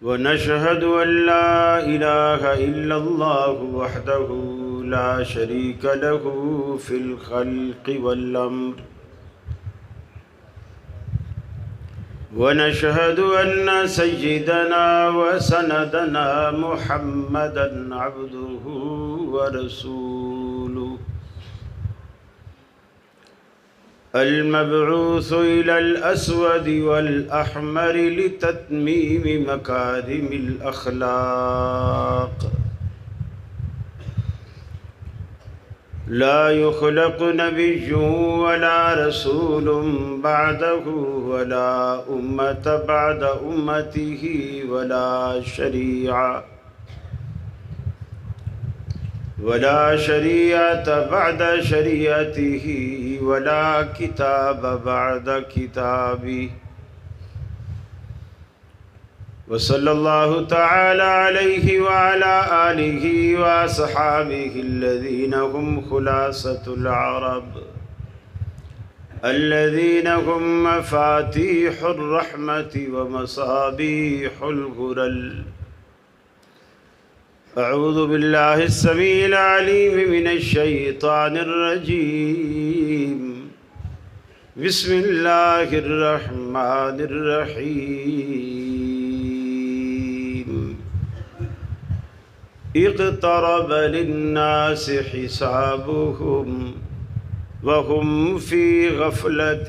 ونشهد أن لا إله إلا الله وحده لا شريك له في الخلق والأمر ونشهد أن سيدنا وسندنا محمدا عبده ورسوله المبعوث إلى الأسود والأحمر لتتميم مكارم الأخلاق لا يخلق نبي ولا رسول بعده ولا أمة بعد أمته ولا شريعة بعد شريعته ولا كتاب بعد كتابه وصلى الله تعالى عليه وعلى آله وأصحابه الذين هم خلاصة العرب الذين هم مفاتيح الرحمة ومصابيح الغرل. أعوذ بالله السميع العليم من الشيطان الرجيم. بسم الله الرحمن الرحيم. اقترب للناس حسابهم وهم في غفلة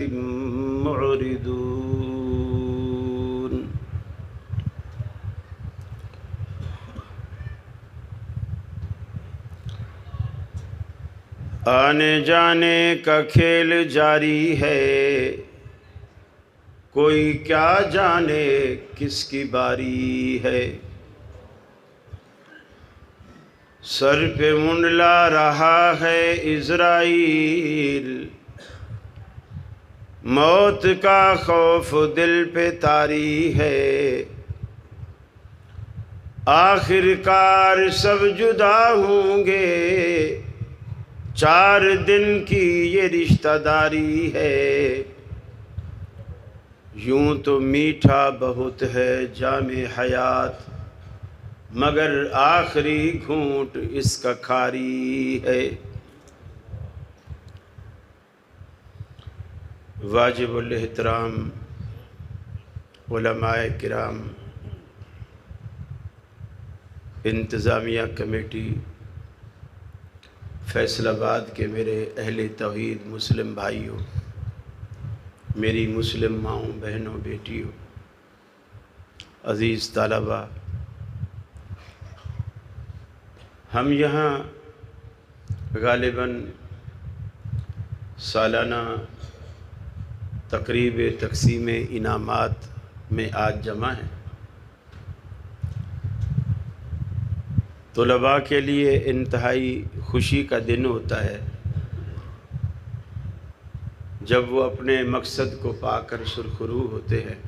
معرضون. آنے جانے کا کھیل جاری ہے، کوئی کیا جانے کس کی باری ہے. سر پہ منڈلا رہا ہے عزرائیل، موت کا خوف دل پہ طاری ہے. آخر کار سب جدا ہوں گے، 4 دن کی یہ رشتہ داری ہے. یوں تو میٹھا بہت ہے جام حیات، مگر آخری گھونٹ اس کا کھاری ہے. واجب الاحترام علماء کرام، انتظامیہ کمیٹی فیصل آباد کے میرے اہل توحید مسلم بھائیوں، میری مسلم ماؤں بہنوں بیٹیوں، عزیز طلباء، ہم یہاں غالباً سالانہ تقریب تقسیم انعامات میں آج جمع ہیں. طلباء کے لیے انتہائی خوشی کا دن ہوتا ہے جب وہ اپنے مقصد کو پا کر سرخرو ہوتے ہیں.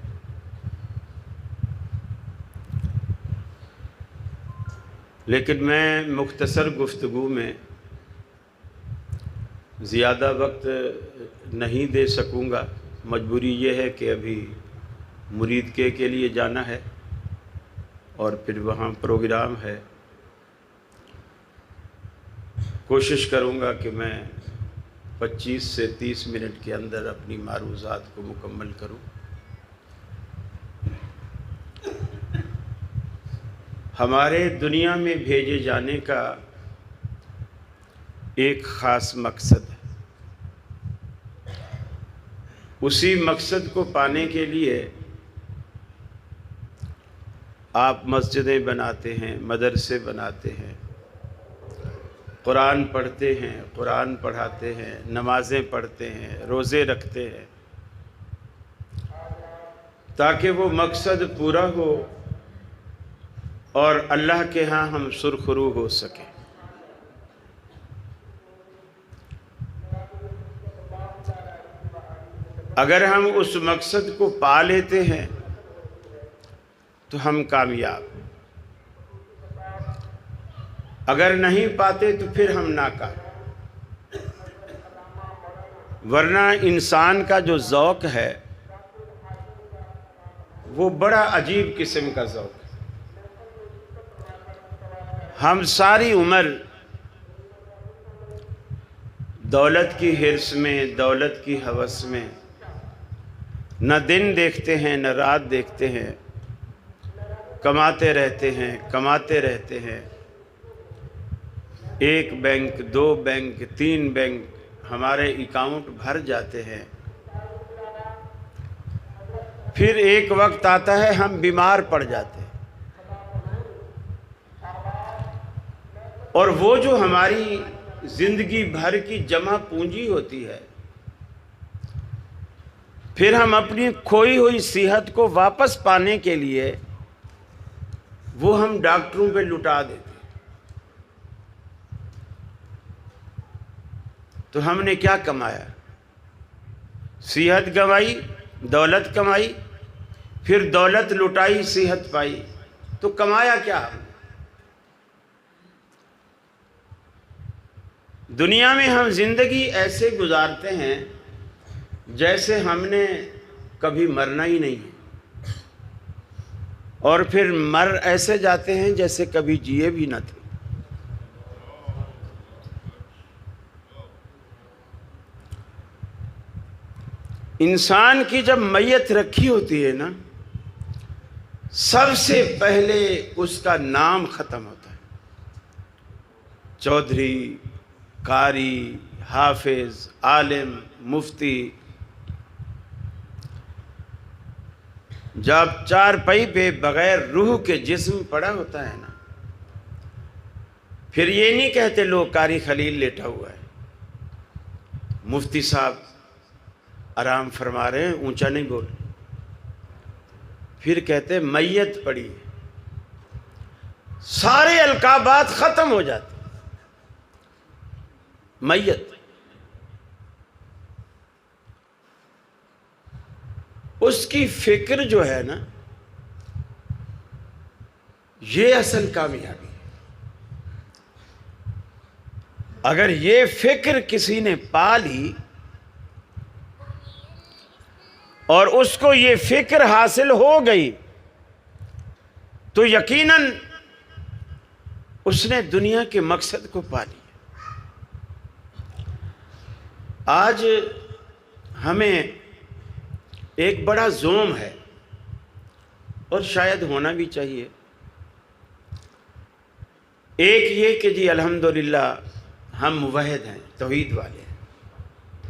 لیکن میں مختصر گفتگو میں زیادہ وقت نہیں دے سکوں گا. مجبوری یہ ہے کہ ابھی مرید کے لیے جانا ہے اور پھر وہاں پروگرام ہے. کوشش کروں گا کہ میں 25 سے 30 منٹ کے اندر اپنی معروضات کو مکمل کروں. ہمارے دنیا میں بھیجے جانے کا ایک خاص مقصد ہے. اسی مقصد کو پانے کے لیے آپ مسجدیں بناتے ہیں، مدرسے بناتے ہیں، قرآن پڑھتے ہیں، قرآن پڑھاتے ہیں، نمازیں پڑھتے ہیں، روزے رکھتے ہیں، تاکہ وہ مقصد پورا ہو اور اللہ کے ہاں ہم سرخرو ہو سکیں. اگر ہم اس مقصد کو پا لیتے ہیں تو ہم کامیاب، اگر نہیں پاتے تو پھر ہم ناکام. ورنہ انسان کا جو ذوق ہے وہ بڑا عجیب قسم کا ذوق ہے. ہم ساری عمر دولت کی حرص میں، دولت کی ہوس میں نہ دن دیکھتے ہیں نہ رات دیکھتے ہیں، کماتے رہتے ہیں کماتے رہتے ہیں۔ ایک بینک، دو بینک، تین بینک ہمارے اکاؤنٹ بھر جاتے ہیں، پھر ایک وقت آتا ہے ہم بیمار پڑ جاتے ہیں، اور وہ جو ہماری زندگی بھر کی جمع پونجی ہوتی ہے، پھر ہم اپنی کھوئی ہوئی صحت کو واپس پانے کے لیے وہ ہم ڈاکٹروں پہ لٹا دیتے ہیں۔ تو ہم نے کیا کمایا؟ صحت گنوائی، دولت کمائی، پھر دولت لٹائی، صحت پائی، تو کمایا کیا ہم نے؟ دنیا میں ہم زندگی ایسے گزارتے ہیں جیسے ہم نے کبھی مرنا ہی نہیں ہے، اور پھر مر ایسے جاتے ہیں جیسے کبھی جیے بھی نہ تھے۔ انسان کی جب میت رکھی ہوتی ہے نا، سب سے پہلے اس کا نام ختم ہوتا ہے۔ چودھری، قاری، حافظ، عالم، مفتی۔ جب چارپائی پہ بغیر روح کے جسم پڑا ہوتا ہے نا، پھر یہ نہیں کہتے لو قاری خلیل لیٹا ہوا ہے، مفتی صاحب آرام فرما رہے ہیں، اونچا نہیں بول، پھر کہتے میت پڑی ہے۔ سارے القابات ختم ہو جاتے، میت۔ اس کی فکر جو ہے نا، یہ اصل کامیابی ہے۔ اگر یہ فکر کسی نے پا لی اور اس کو یہ فکر حاصل ہو گئی تو یقیناً اس نے دنیا کے مقصد کو پا لیا۔ آج ہمیں ایک بڑا زوم ہے، اور شاید ہونا بھی چاہیے، ایک یہ کہ جی الحمدللہ ہم موحد ہیں، توحید والے ہیں،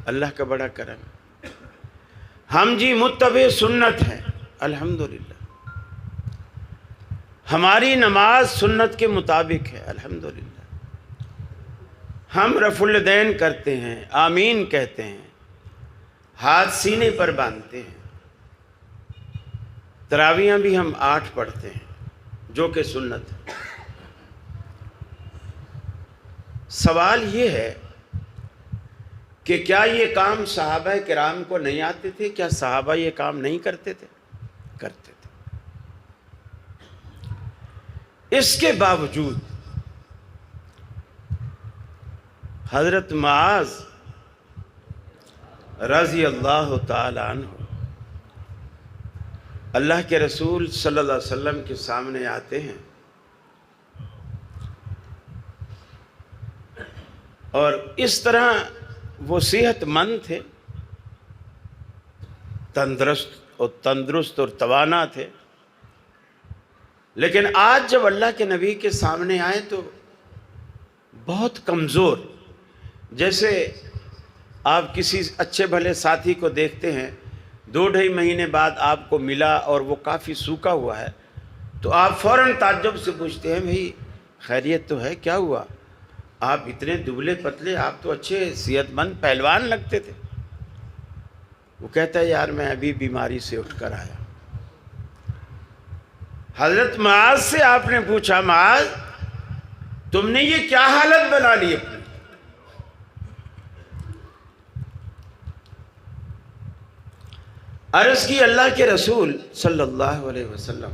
اللہ کا بڑا کرم ہے۔ ہم جی متبع سنت ہیں، الحمدللہ۔ ہماری نماز سنت کے مطابق ہے، الحمدللہ۔ ہم رفع الیدین کرتے ہیں، آمین کہتے ہیں، ہاتھ سینے پر باندھتے ہیں، تراویحاں بھی ہم 8 پڑھتے ہیں جو کہ سنت ہے۔ سوال یہ ہے کہ کیا یہ کام صحابہ کرام کو نہیں آتے تھے؟ کیا صحابہ یہ کام نہیں کرتے تھے؟ کرتے تھے۔ اس کے باوجود حضرت معاذ رضی اللہ تعالی عنہ اللہ کے رسول صلی اللہ علیہ وسلم کے سامنے آتے ہیں، اور اس طرح وہ صحت مند تھے، تندرست اور توانا تھے، لیکن آج جب اللہ کے نبی کے سامنے آئے تو بہت کمزور، جیسے آپ کسی اچھے بھلے ساتھی کو دیکھتے ہیں 2-2.5 مہینے بعد آپ کو ملا اور وہ کافی سوکھا ہوا ہے، تو آپ فوراً تعجب سے پوچھتے ہیں بھئی خیریت تو ہے، کیا ہوا؟ آپ اتنے دبلے پتلے، آپ تو اچھے صحت مند پہلوان لگتے تھے۔ وہ کہتا ہے یار میں ابھی بیماری سے اٹھ کر آیا۔ حضرت معاذ سے آپ نے پوچھا معاذ تم نے یہ کیا حالت بنا لی اپنی؟ عرض کی اللہ کے رسول صلی اللہ علیہ وسلم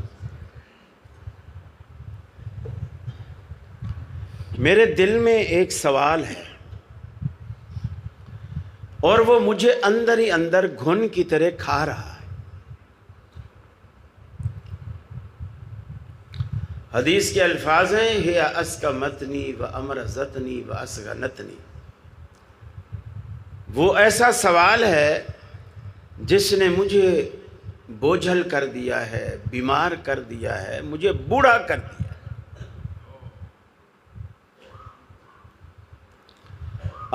میرے دل میں ایک سوال ہے، اور وہ مجھے اندر ہی اندر گھن کی طرح کھا رہا ہے۔ حدیث کے الفاظ ہیں ہی اسکمتنی و امرزتنی و اسغنتنی، وہ ایسا سوال ہے جس نے مجھے بوجھل کر دیا ہے، بیمار کر دیا ہے، مجھے بوڑھا کر دیا ہے۔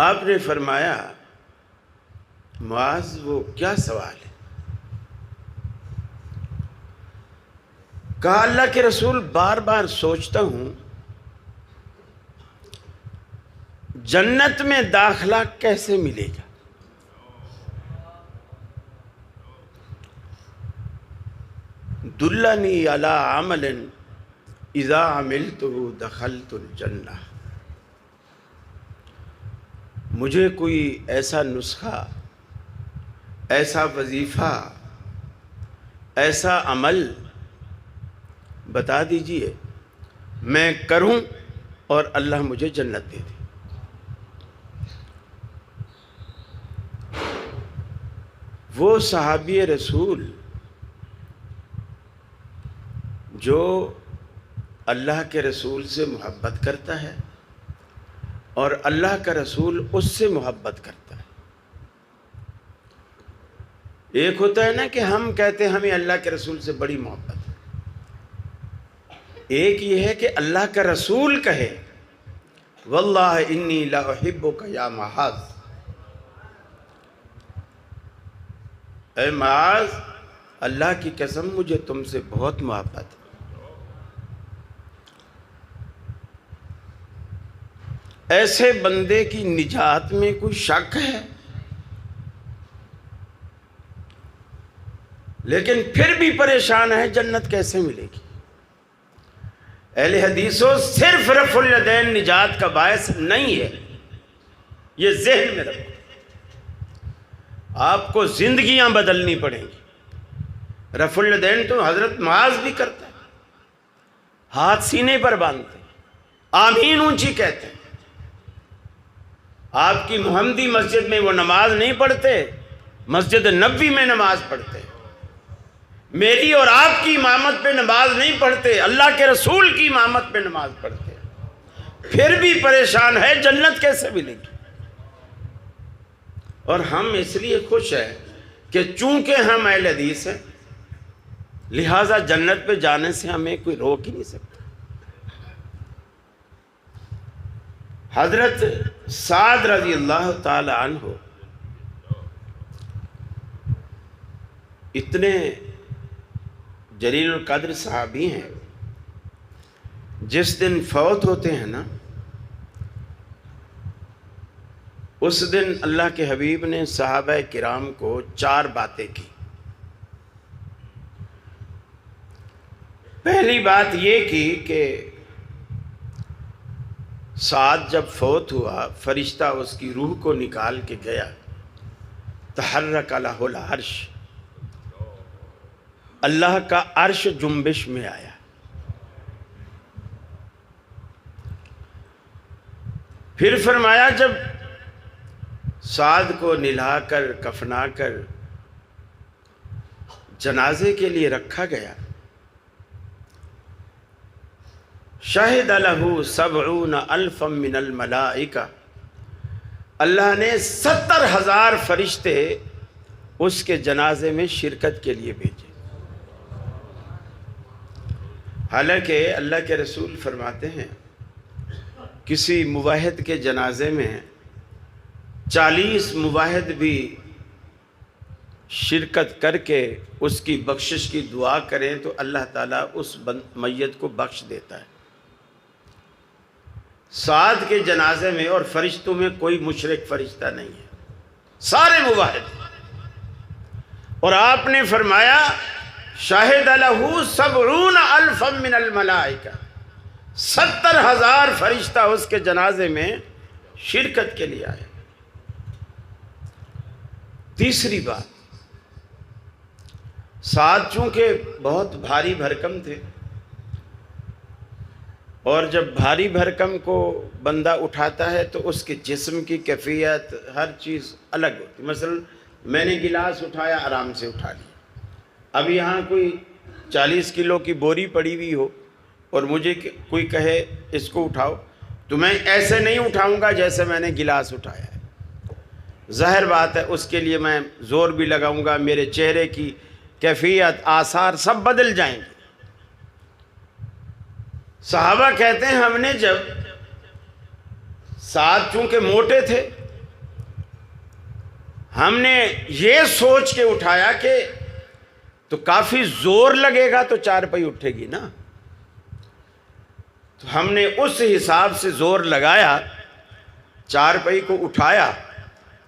آپ نے فرمایا معاذ وہ کیا سوال ہے؟ کہا اللہ کے رسول بار بار سوچتا ہوں جنت میں داخلہ کیسے ملے گا۔ دلنی علی عمل اذا عملتہ دخلت الجنہ، مجھے کوئی ایسا نسخہ، ایسا وظیفہ، ایسا عمل بتا دیجئے میں کروں اور اللہ مجھے جنت دے دے۔ وہ صحابی رسول جو اللہ کے رسول سے محبت کرتا ہے اور اللہ کا رسول اس سے محبت کرتا ہے۔ ایک ہوتا ہے نا کہ ہم کہتے ہیں ہمیں اللہ کے رسول سے بڑی محبت ہے، ایک یہ ہے کہ اللہ کا رسول کہے واللہ انی لا احبک یا معاذ، اے معاذ اللہ کی قسم مجھے تم سے بہت محبت ہے۔ ایسے بندے کی نجات میں کوئی شک ہے؟ لیکن پھر بھی پریشان ہے جنت کیسے ملے گی۔ اہل حدیثوں صرف رفع الیدین نجات کا باعث نہیں ہے، یہ ذہن میں رکھو۔ آپ کو زندگیاں بدلنی پڑیں گی۔ رفع الیدین تو حضرت معاذ بھی کرتا ہے، ہاتھ سینے پر باندھتے، آمین اونچی کہتے ہیں۔ آپ کی محمدی مسجد میں وہ نماز نہیں پڑھتے، مسجد نبوی میں نماز پڑھتے۔ میری اور آپ کی امامت پہ نماز نہیں پڑھتے، اللہ کے رسول کی امامت پہ نماز پڑھتے، پھر بھی پریشان ہے جنت کیسے ملے گی۔ اور ہم اس لیے خوش ہیں کہ چونکہ ہم اہل حدیث ہیں لہٰذا جنت پہ جانے سے ہمیں کوئی روک ہی نہیں سکتا۔ حضرت سعد رضی اللہ تعالی عنہ اتنے جلیل القدر صحابی ہیں، جس دن فوت ہوتے ہیں نا اس دن اللہ کے حبیب نے صحابہ کرام کو 4 باتیں کی۔ پہلی بات یہ کی کہ سعد جب فوت ہوا فرشتہ اس کی روح کو نکال کے گیا، تحرک لہ العرش، اللہ کا عرش جنبش میں آیا۔ پھر فرمایا جب سعد کو نلا کر کفنا کر جنازے کے لیے رکھا گیا، شہد لہ 70,000 من الملائکہ، اللہ نے 70,000 فرشتے اس کے جنازے میں شرکت کے لیے بھیجے۔ حالانکہ اللہ کے رسول فرماتے ہیں کسی موحد کے جنازے میں 40 موحد بھی شرکت کر کے اس کی بخشش کی دعا کریں تو اللہ تعالیٰ اس میت کو بخش دیتا ہے۔ سعد کے جنازے میں اور فرشتوں میں کوئی مشرک فرشتہ نہیں ہے، سارے موحد۔ اور آپ نے فرمایا شاہد لہ 70,000 من الملائکہ، 70,000 فرشتہ اس کے جنازے میں شرکت کے لیے آئے۔ تیسری بات، سعد چونکہ بہت بھاری بھرکم تھے، اور جب بھاری بھرکم کو بندہ اٹھاتا ہے تو اس کے جسم کی کیفیت ہر چیز الگ ہوتی۔ مثلا میں نے گلاس اٹھایا آرام سے اٹھا لیا، اب یہاں کوئی 40 کلو کی بوری پڑی ہوئی ہو اور مجھے کوئی کہے اس کو اٹھاؤ تو میں ایسے نہیں اٹھاؤں گا جیسے میں نے گلاس اٹھایا ہے. ظاہر بات ہے اس کے لیے میں زور بھی لگاؤں گا، میرے چہرے کی کیفیت، آثار سب بدل جائیں گے. صحابہ کہتے ہیں ہم نے جب ساتھ چونکہ موٹے تھے، ہم نے یہ سوچ کے اٹھایا کہ تو کافی زور لگے گا تو چارپائی اٹھے گی نا، تو ہم نے اس حساب سے زور لگایا، چارپائی کو اٹھایا.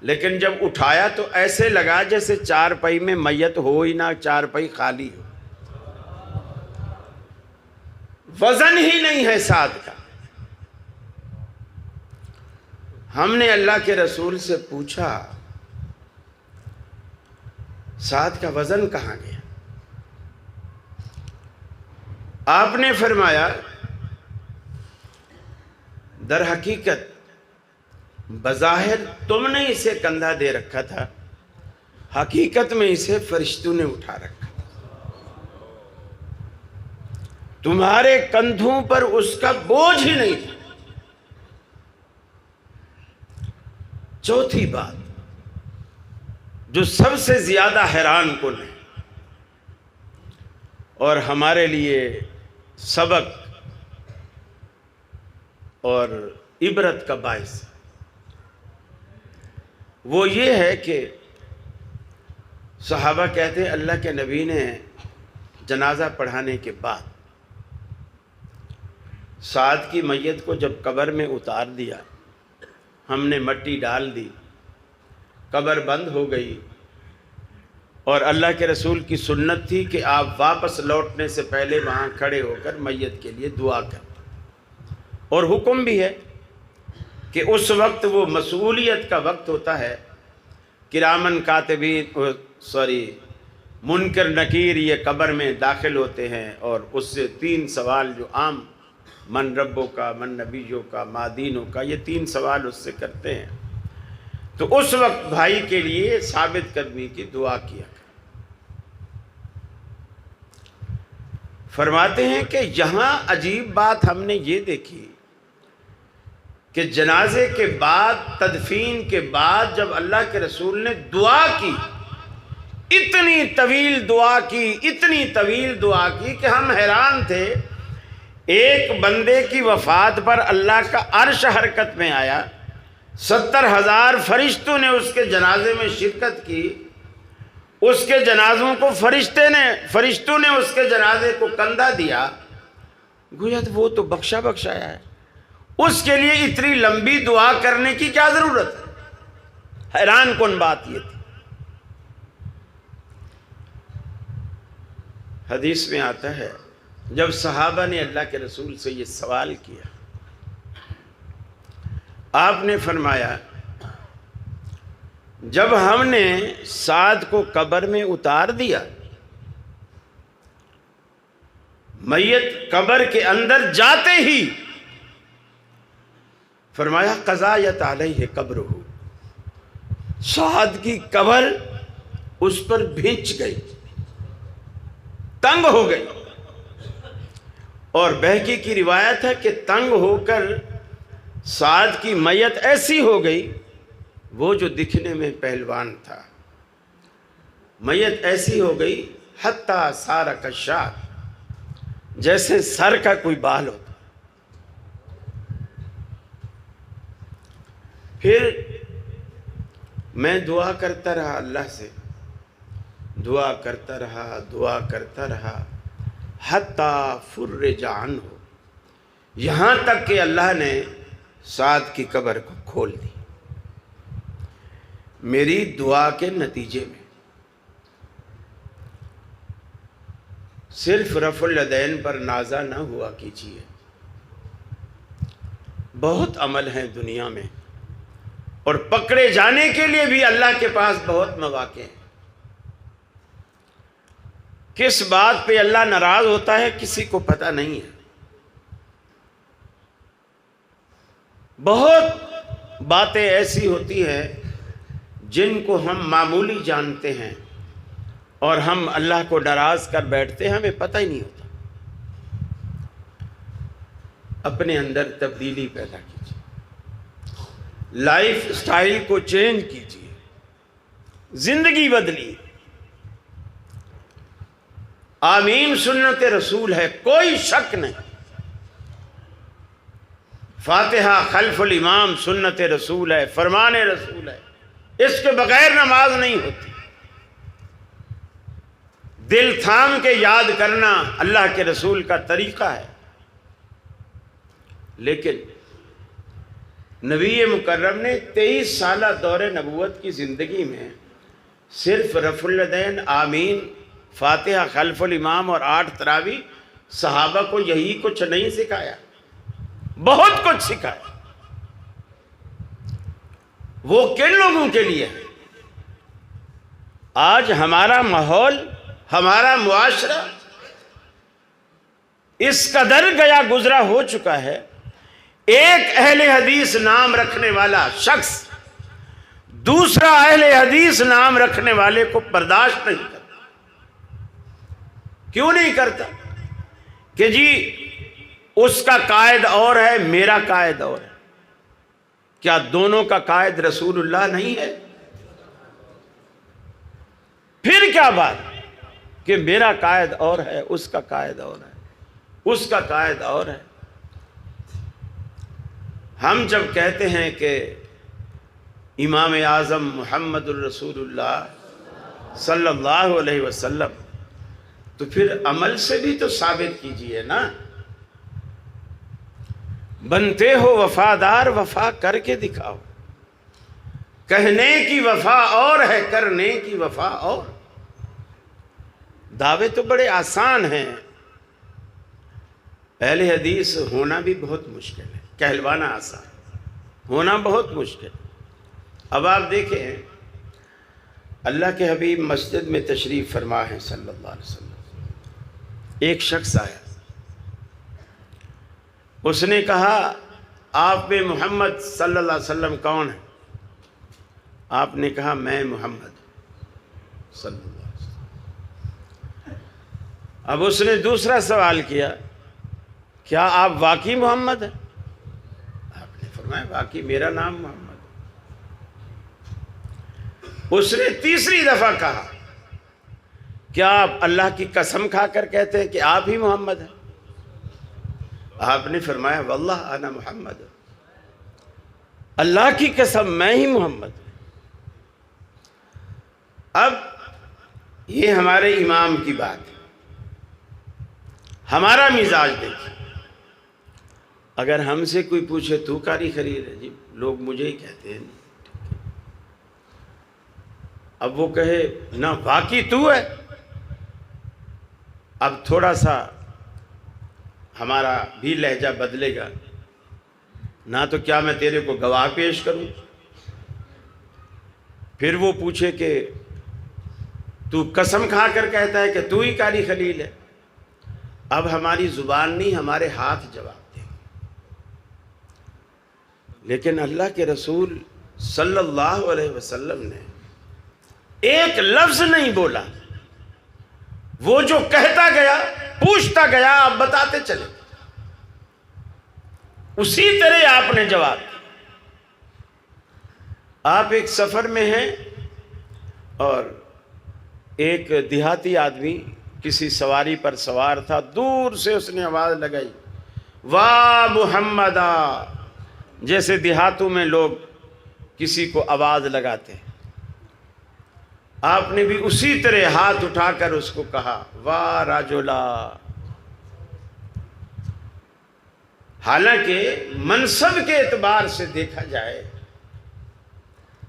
لیکن جب اٹھایا تو ایسے لگا جیسے چارپائی میں میت ہو ہی نہ، چارپائی خالی ہو، وزن ہی نہیں ہے سعد کا. ہم نے اللہ کے رسول سے پوچھا سعد کا وزن کہاں گیا؟ آپ نے فرمایا در حقیقت بظاہر تم نے اسے کندھا دے رکھا تھا، حقیقت میں اسے فرشتوں نے اٹھا رکھا. تمہارے کندھوں پر اس کا بوجھ ہی نہیں تھا. چوتھی بات جو سب سے زیادہ حیران کن ہے اور ہمارے لیے سبق اور عبرت کا باعث ہے، وہ یہ ہے کہ صحابہ کہتے ہیں اللہ کے نبی نے جنازہ پڑھانے کے بعد سعد کی میت کو جب قبر میں اتار دیا، ہم نے مٹی ڈال دی، قبر بند ہو گئی، اور اللہ کے رسول کی سنت تھی کہ آپ واپس لوٹنے سے پہلے وہاں کھڑے ہو کر میت کے لیے دعا کریں، اور حکم بھی ہے کہ اس وقت وہ مسئولیت کا وقت ہوتا ہے. کرامن کاتبین منکر نکیر یہ قبر میں داخل ہوتے ہیں، اور اس سے 3 سوال جو عام من ربوں کا، من نبیوں کا، ما دینوں کا، یہ 3 سوال اس سے کرتے ہیں. تو اس وقت بھائی کے لیے ثابت قدمی کی دعا کیا کریں. فرماتے ہیں کہ یہاں عجیب بات ہم نے یہ دیکھی کہ جنازے کے بعد، تدفین کے بعد جب اللہ کے رسول نے دعا کی، اتنی طویل دعا کی، اتنی طویل دعا کی کہ ہم حیران تھے. ایک بندے کی وفات پر اللہ کا عرش حرکت میں آیا، 70,000 فرشتوں نے اس کے جنازے میں شرکت کی، اس کے جنازوں کو فرشتوں نے اس کے جنازے کو کندھا دیا، گویا وہ تو بخشا بخشایا ہے، اس کے لیے اتنی لمبی دعا کرنے کی کیا ضرورت ہے؟ حیران کن بات یہ تھی. حدیث میں آتا ہے جب صحابہ نے اللہ کے رسول سے یہ سوال کیا، آپ نے فرمایا جب ہم نے سعد کو قبر میں اتار دیا، میت قبر کے اندر جاتے ہی فرمایا قضایت علیہ قبرہ، سعد کی قبر اس پر بھینچ گئی، تنگ ہو گئی. اور بہقی کی روایت ہے کہ تنگ ہو کر سعد کی میت ایسی ہو گئی، وہ جو دکھنے میں پہلوان تھا، میت ایسی ہو گئی حتیٰ سارا کشار، جیسے سر کا کوئی بال ہوتا. پھر میں دعا کرتا رہا اللہ سے، دعا کرتا رہا حتیٰ فرج عنہ، یہاں تک کہ اللہ نے سعد کی قبر کو کھول دی. میری دعا کے نتیجے میں صرف رفع الیدین پر نازا نہ ہوا کیجیے، بہت عمل ہیں دنیا میں، اور پکڑے جانے کے لیے بھی اللہ کے پاس بہت مواقع ہیں. کس بات پہ اللہ ناراض ہوتا ہے کسی کو پتہ نہیں ہے. بہت باتیں ایسی ہوتی ہیں جن کو ہم معمولی جانتے ہیں اور ہم اللہ کو ناراض کر بیٹھتے ہیں، ہمیں پتہ ہی نہیں ہوتا. اپنے اندر تبدیلی پیدا کیجیے، لائف سٹائل کو چینج کیجیے، زندگی بدلیے۔ آمین سنت رسول ہے، کوئی شک نہیں۔ فاتحہ خلف الامام سنت رسول ہے، فرمان رسول ہے، اس کے بغیر نماز نہیں ہوتی۔ دل تھام کے یاد کرنا اللہ کے رسول کا طریقہ ہے۔ لیکن نبی مکرم نے 23 سالہ دور نبوت کی زندگی میں صرف رفع الیدین، آمین، فاتحہ خلف الامام اور 8 تراویح، صحابہ کو یہی کچھ نہیں سکھایا، بہت کچھ سکھایا۔ وہ کن لوگوں کے لیے ہے؟ آج ہمارا ماحول، ہمارا معاشرہ اس قدر گیا گزرا ہو چکا ہے، ایک اہل حدیث نام رکھنے والا شخص دوسرا اہل حدیث نام رکھنے والے کو برداشت نہیں کرتا۔ کیوں نہیں کرتا؟ کہ جی اس کا قائد اور ہے، میرا قائد اور ہے۔ کیا دونوں کا قائد رسول اللہ نہیں ہے؟ پھر کیا بات کہ میرا قائد اور ہے، اس کا قائد اور ہے، اس کا قائد اور ہے۔ ہم جب کہتے ہیں کہ امام اعظم محمد الرسول اللہ صلی اللہ علیہ وسلم، تو پھر عمل سے بھی تو ثابت کیجئے نا۔ بنتے ہو وفادار، وفا کر کے دکھاؤ۔ کہنے کی وفا اور ہے، کرنے کی وفا اور۔ دعوے تو بڑے آسان ہیں، اہل حدیث ہونا بھی بہت مشکل ہے، کہلوانا آسان، ہونا بہت مشکل۔ اب آپ دیکھیں، اللہ کے حبیب مسجد میں تشریف فرما ہے صلی اللہ علیہ وسلم۔ ایک شخص آیا، اس نے کہا آپ میں محمد صلی اللہ علیہ وسلم کون ہے؟ آپ نے کہا میں محمد صلی اللہ علیہ وسلم۔ اب اس نے دوسرا سوال کیا، کیا آپ واقعی محمد ہیں؟ آپ نے فرمایا واقعی میرا نام محمد۔ اس نے تیسری دفعہ کہا، کیا آپ اللہ کی قسم کھا کر کہتے ہیں کہ آپ ہی محمد ہیں؟ آپ نے فرمایا واللہ انا محمد، اللہ کی قسم میں ہی محمد۔ اب یہ ہمارے امام کی بات ہے، ہمارا مزاج دیکھیں۔ اگر ہم سے کوئی پوچھے تو قاری خرید ہے، جی لوگ مجھے ہی کہتے ہیں۔ اب وہ کہے نہ واقعی تو ہے، اب تھوڑا سا ہمارا بھی لہجہ بدلے گا، نہ تو کیا میں تیرے کو گواہ پیش کروں؟ پھر وہ پوچھے کہ تو قسم کھا کر کہتا ہے کہ تو ہی قاری خلیل ہے، اب ہماری زبان نہیں، ہمارے ہاتھ جواب دیں۔ لیکن اللہ کے رسول صلی اللہ علیہ وسلم نے ایک لفظ نہیں بولا، وہ جو کہتا گیا، پوچھتا گیا، آپ بتاتے چلے، اسی طرح آپ نے جواب دیا۔ آپ ایک سفر میں ہیں اور ایک دیہاتی آدمی کسی سواری پر سوار تھا، دور سے اس نے آواز لگائی واہ محمدہ، جیسے دیہاتوں میں لوگ کسی کو آواز لگاتے ہیں۔ آپ نے بھی اسی طرح ہاتھ اٹھا کر اس کو کہا واہ راجولا۔ حالانکہ منصب کے اعتبار سے دیکھا جائے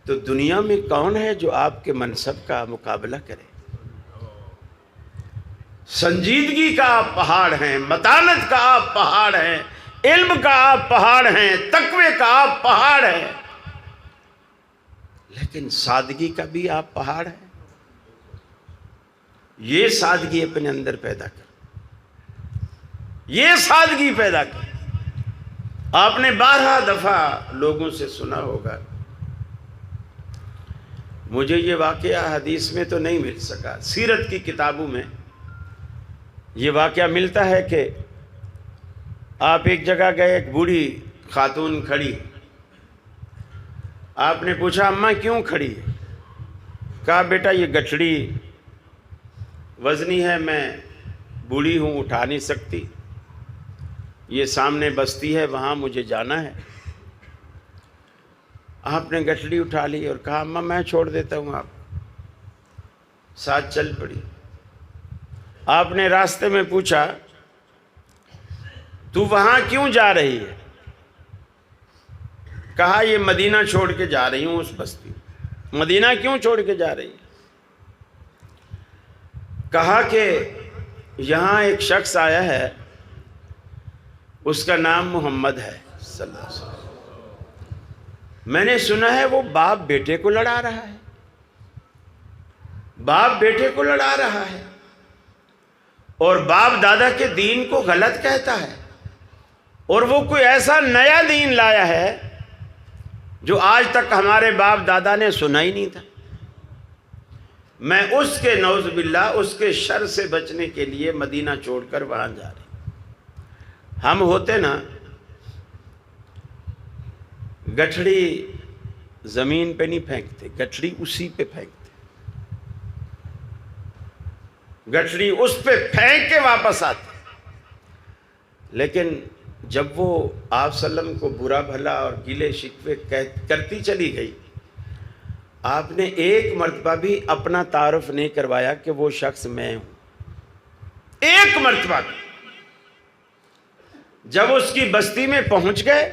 تو دنیا میں کون ہے جو آپ کے منصب کا مقابلہ کرے؟ سنجیدگی کا آپ پہاڑ ہیں، متانت کا آپ پہاڑ ہیں، علم کا آپ پہاڑ ہیں، تقوی کا آپ پہاڑ ہیں، لیکن سادگی کا بھی آپ پہاڑ ہیں۔ یہ سادگی اپنے اندر پیدا کر، یہ سادگی پیدا کر۔ آپ نے 12 دفعہ لوگوں سے سنا ہوگا، مجھے یہ واقعہ حدیث میں تو نہیں مل سکا، سیرت کی کتابوں میں یہ واقعہ ملتا ہے کہ آپ ایک جگہ گئے، ایک بوڑھی خاتون کھڑی، آپ نے پوچھا اماں کیوں کھڑی ہے؟ کہا بیٹا یہ گٹھڑی وزنی ہے، میں بوڑھی ہوں اٹھا نہیں سکتی، یہ سامنے بستی ہے وہاں مجھے جانا ہے۔ آپ نے گٹھڑی اٹھا لی اور کہا اماں میں چھوڑ دیتا ہوں، آپ ساتھ چل پڑی۔ آپ نے راستے میں پوچھا تو وہاں کیوں جا رہی ہے؟ کہا یہ مدینہ چھوڑ کے جا رہی ہوں اس بستی۔ مدینہ کیوں چھوڑ کے جا رہی ہے؟ کہا کہ یہاں ایک شخص آیا ہے، اس کا نام محمد ہے صلی اللہ علیہ وسلم، میں نے سنا ہے وہ باپ بیٹے کو لڑا رہا ہے، باپ بیٹے کو لڑا رہا ہے اور باپ دادا کے دین کو غلط کہتا ہے، اور وہ کوئی ایسا نیا دین لایا ہے جو آج تک ہمارے باپ دادا نے سنا ہی نہیں تھا۔ میں اس کے نعوذ باللہ اس کے شر سے بچنے کے لیے مدینہ چھوڑ کر وہاں جا رہے ہیں۔ ہم ہوتے نا گٹھڑی زمین پہ نہیں پھینکتے، گٹھڑی اسی پہ پھینکتے، گٹھڑی اس پہ پھینک کے واپس آتے۔ لیکن جب وہ آپ صلی اللہ علیہ وسلم کو برا بھلا اور گلے شکوے کرتی چلی گئی، آپ نے ایک مرتبہ بھی اپنا تعارف نہیں کروایا کہ وہ شخص میں ہوں، ایک مرتبہ بھی۔ جب اس کی بستی میں پہنچ گئے،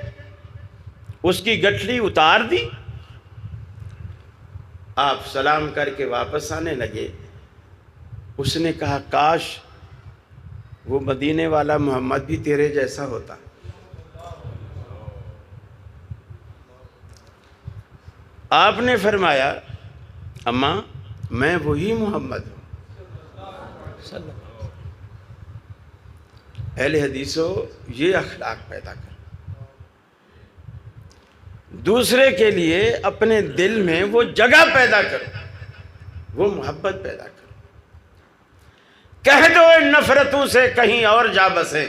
اس کی گٹھڑی اتار دی، آپ سلام کر کے واپس آنے لگے۔ اس نے کہا کاش وہ مدینے والا محمد بھی تیرے جیسا ہوتا۔ آپ نے فرمایا اماں میں وہی محمد ہوں صلی اللہ علیہ وسلم۔ اہل حدیثو یہ اخلاق پیدا کرو، دوسرے کے لیے اپنے دل میں وہ جگہ پیدا کرو، وہ محبت پیدا کرو۔ کہہ دو ان نفرتوں سے کہیں اور جا بسے،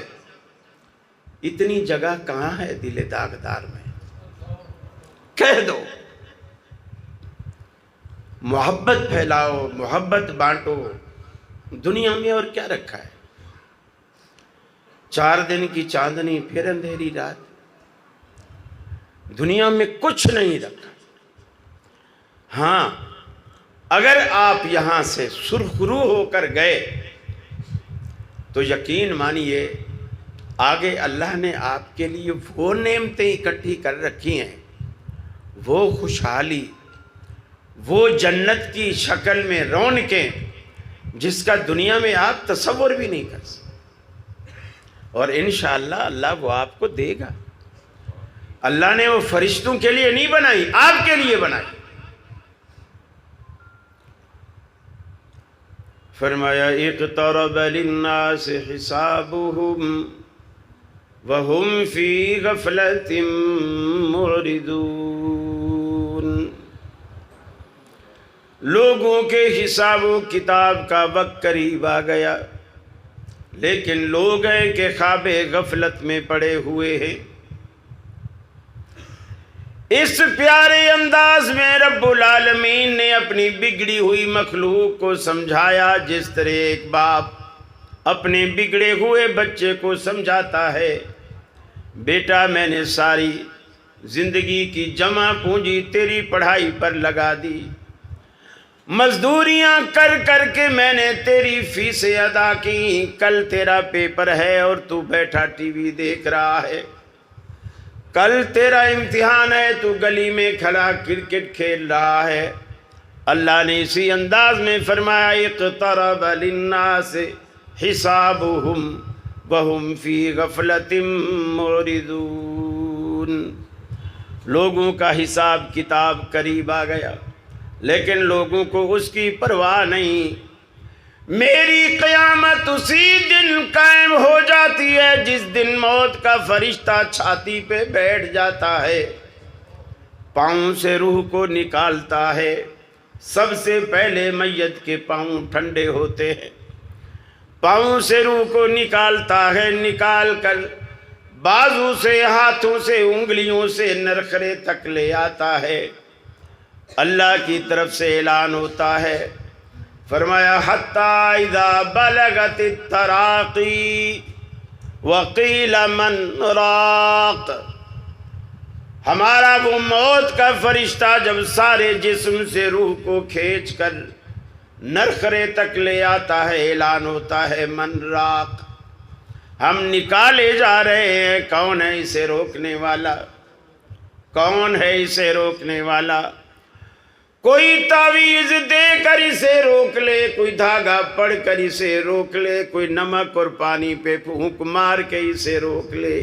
اتنی جگہ کہاں ہے دل داغدار میں، کہہ دو۔ محبت پھیلاؤ، محبت بانٹو۔ دنیا میں اور کیا رکھا ہے؟ 4 دن کی چاندنی پھر اندھیری رات، دنیا میں کچھ نہیں رکھا۔ ہاں اگر آپ یہاں سے سرخرو ہو کر گئے تو یقین مانیے آگے اللہ نے آپ کے لیے وہ نعمتیں اکٹھی کر رکھی ہیں، وہ خوشحالی، وہ جنت کی شکل میں رونقیں جس کا دنیا میں آپ تصور بھی نہیں کر سکتے، اور انشاءاللہ اللہ وہ آپ کو دے گا۔ اللہ نے وہ فرشتوں کے لیے نہیں بنائی، آپ کے لیے بنائی۔ فرمایا اقترب للناس حسابهم وهم في غفلة معرضون۔ لوگوں کے حساب و کتاب کا وقت قریب آ گیا، لیکن لوگ ہیں کہ خواب غفلت میں پڑے ہوئے ہیں۔ اس پیارے انداز میں رب العالمین نے اپنی بگڑی ہوئی مخلوق کو سمجھایا جس طرح ایک باپ اپنے بگڑے ہوئے بچے کو سمجھاتا ہے، بیٹا میں نے ساری زندگی کی جمع پونجی تیری پڑھائی پر لگا دی، مزدوریاں کر کر کے میں نے تیری فیسیں ادا کی، کل تیرا پیپر ہے اور تو بیٹھا ٹی وی دیکھ رہا ہے، کل تیرا امتحان ہے تو گلی میں کھڑا کرکٹ کھیل رہا ہے۔ اللہ نے اسی انداز میں فرمایا اقترب للناس حسابهم وهم فی غفلۃ معرضون۔ لوگوں کا حساب کتاب قریب آ گیا، لیکن لوگوں کو اس کی پرواہ نہیں۔ میری قیامت اسی دن قائم ہو جاتی ہے جس دن موت کا فرشتہ چھاتی پہ بیٹھ جاتا ہے، پاؤں سے روح کو نکالتا ہے۔ سب سے پہلے میت کے پاؤں ٹھنڈے ہوتے ہیں، پاؤں سے روح کو نکالتا ہے، نکال کر بازو سے، ہاتھوں سے، انگلیوں سے نرخرے تک لے آتا ہے۔ اللہ کی طرف سے اعلان ہوتا ہے، فرمایا حتی اذا بلغت التراقی وقیل من راق۔ ہمارا وہ موت کا فرشتہ جب سارے جسم سے روح کو کھینچ کر نرخرے تک لے آتا ہے، اعلان ہوتا ہے من راق، ہم نکالے جا رہے ہیں، کون ہے اسے روکنے والا؟ کون ہے اسے روکنے والا؟ کوئی تعویذ دے کر اسے روک لے، کوئی دھاگا پڑھ کر اسے روک لے، کوئی نمک اور پانی پہ پھونک مار کے اسے روک لے،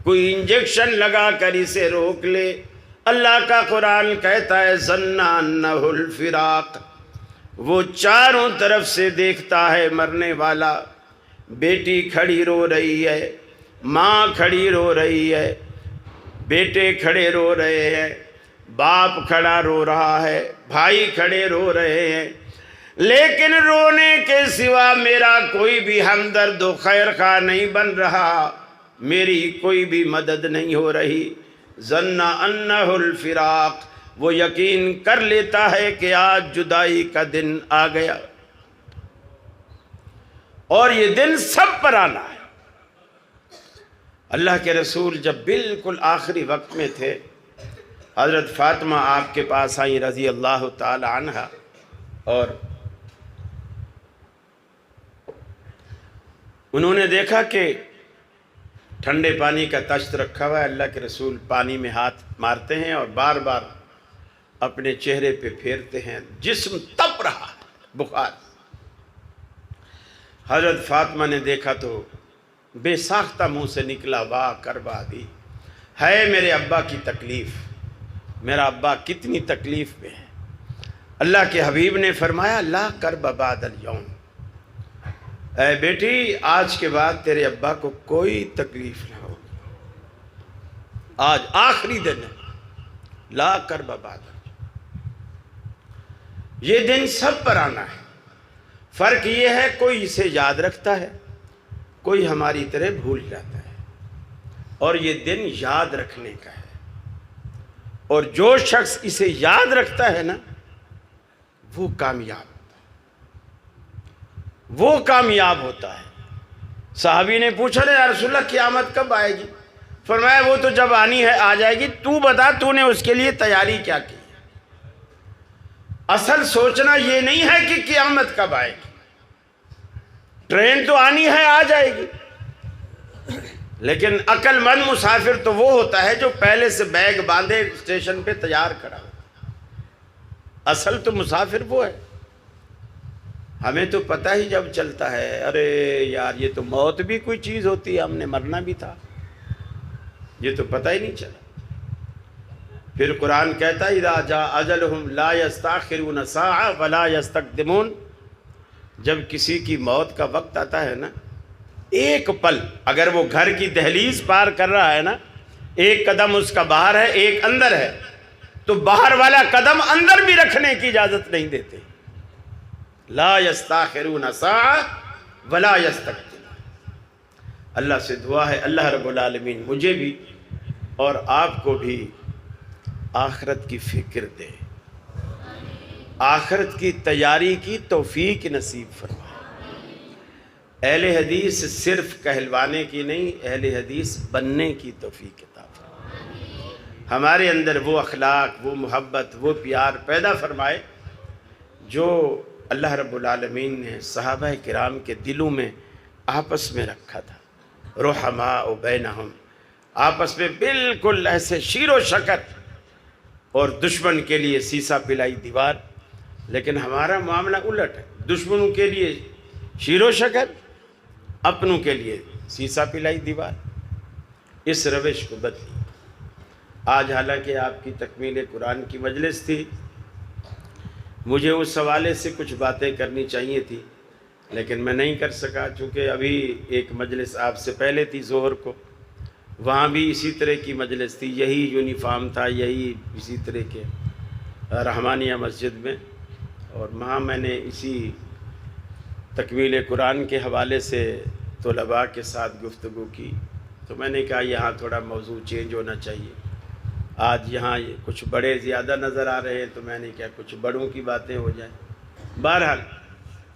کوئی انجیکشن لگا کر اسے روک لے۔ اللہ کا قرآن کہتا ہے ظن انہ الفراق، وہ چاروں طرف سے دیکھتا ہے مرنے والا۔ بیٹی کھڑی رو رہی ہے، ماں کھڑی رو رہی ہے، بیٹے کھڑے رو رہے ہیں، باپ کھڑا رو رہا ہے، بھائی کھڑے رو رہے ہیں، لیکن رونے کے سوا میرا کوئی بھی ہمدرد و خیر خواہ نہیں بن رہا، میری کوئی بھی مدد نہیں ہو رہی۔ ظن انہ الفراق، وہ یقین کر لیتا ہے کہ آج جدائی کا دن آ گیا، اور یہ دن سب پر آنا ہے۔ اللہ کے رسول جب بالکل آخری وقت میں تھے، حضرت فاطمہ آپ کے پاس آئیں رضی اللہ تعالی عنہ، اور انہوں نے دیکھا کہ ٹھنڈے پانی کا تشت رکھا ہوا ہے، اللہ کے رسول پانی میں ہاتھ مارتے ہیں اور بار بار اپنے چہرے پہ پھیرتے ہیں، جسم تپ رہا ہے، بخار۔ حضرت فاطمہ نے دیکھا تو بے ساختہ منہ سے نکلا واہ کربا دی، ہے میرے ابا کی تکلیف، میرا ابا کتنی تکلیف میں ہے۔ اللہ کے حبیب نے فرمایا لا کرب بعد اليوم، اے بیٹی آج کے بعد تیرے ابا کو کوئی تکلیف نہ ہو، آج آخری دن ہے، لا کرب بعد اليوم۔ یہ دن سب پر آنا ہے، فرق یہ ہے کوئی اسے یاد رکھتا ہے، کوئی ہماری طرح بھول جاتا ہے، اور یہ دن یاد رکھنے کا ہے، اور جو شخص اسے یاد رکھتا ہے نا وہ کامیاب ہوتا ہے، وہ کامیاب ہوتا ہے۔ صحابی نے پوچھا یا رسول اللہ قیامت کب آئے گی؟ فرمایا وہ تو جب آنی ہے آ جائے گی، تو بتا تو نے اس کے لیے تیاری کیا کی؟ اصل سوچنا یہ نہیں ہے کہ قیامت کب آئے گی، ٹرین تو آنی ہے آ جائے گی، لیکن عقل مند مسافر تو وہ ہوتا ہے جو پہلے سے بیگ باندھے اسٹیشن پہ تیار کھڑا ہو۔ اصل تو مسافر وہ ہے، ہمیں تو پتہ ہی جب چلتا ہے ارے یار یہ تو موت بھی کوئی چیز ہوتی ہے، ہم نے مرنا بھی تھا، یہ تو پتہ ہی نہیں چلا۔ پھر قرآن کہتا ہے اذا جاء اجلہم لا یستاخرون ساعۃ ولا یستقدمون، جب کسی کی موت کا وقت آتا ہے نا، ایک پل اگر وہ گھر کی دہلیز پار کر رہا ہے نا، ایک قدم اس کا باہر ہے ایک اندر ہے، تو باہر والا قدم اندر بھی رکھنے کی اجازت نہیں دیتے۔ لا یستاخرون ساعۃ ولا یستقدمون۔ اللہ سے دعا ہے اللہ رب العالمین مجھے بھی اور آپ کو بھی آخرت کی فکر دے، آخرت کی تیاری کی توفیق نصیب فرمائے۔ اہل حدیث صرف کہلوانے کی نہیں، اہل حدیث بننے کی توفیق عطا فرمائے، ہمارے اندر وہ اخلاق، وہ محبت، وہ پیار پیدا فرمائے جو اللہ رب العالمین نے صحابہ کرام کے دلوں میں آپس میں رکھا تھا۔ رحماء بینہم، آپس میں بالکل ایسے شیر و شکر، اور دشمن کے لیے سیسا پلائی دیوار، لیکن ہمارا معاملہ الٹ ہے، دشمنوں کے لیے شیر و شکر، اپنوں کے لیے سیسا پلائی دیوار۔ اس روش کو بدلی۔ آج حالانکہ آپ کی تکمیل قرآن کی مجلس تھی، مجھے اس حوالے سے کچھ باتیں کرنی چاہیے تھی لیکن میں نہیں کر سکا، چونکہ ابھی ایک مجلس آپ سے پہلے تھی ظہر کو، وہاں بھی اسی طرح کی مجلس تھی، یہی یونیفارم تھا، یہی اسی طرح کے رحمانیہ مسجد میں، اور وہاں میں نے اسی تکمیل قرآن کے حوالے سے طلباء کے ساتھ گفتگو کی۔ تو میں نے کہا یہاں تھوڑا موضوع چینج ہونا چاہیے. آج یہاں کچھ بڑے زیادہ نظر آ رہے ہیں تو میں نے کہا کچھ بڑوں کی باتیں ہو جائیں. بہرحال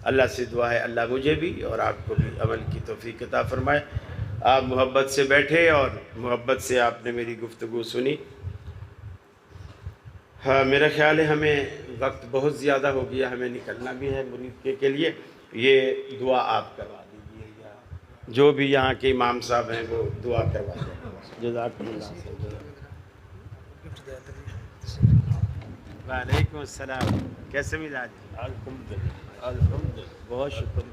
اللہ سے دعا ہے اللہ مجھے بھی اور آپ کو بھی عمل کی توفیق عطا فرمائے. آپ محبت سے بیٹھے اور محبت سے آپ نے میری گفتگو سنی. ہاں میرا خیال ہے ہمیں وقت بہت زیادہ ہو گیا, ہمیں نکلنا بھی ہے مرید کے لیے. یہ دعا آپ کروا دیجیے یا جو بھی یہاں کے امام صاحب ہیں وہ دعا کروا دیں. جزاک اللہ. وعلیکم السلام. کیسے مزاج؟ الحمدللہ الحمدللہ. بہت شکریہ.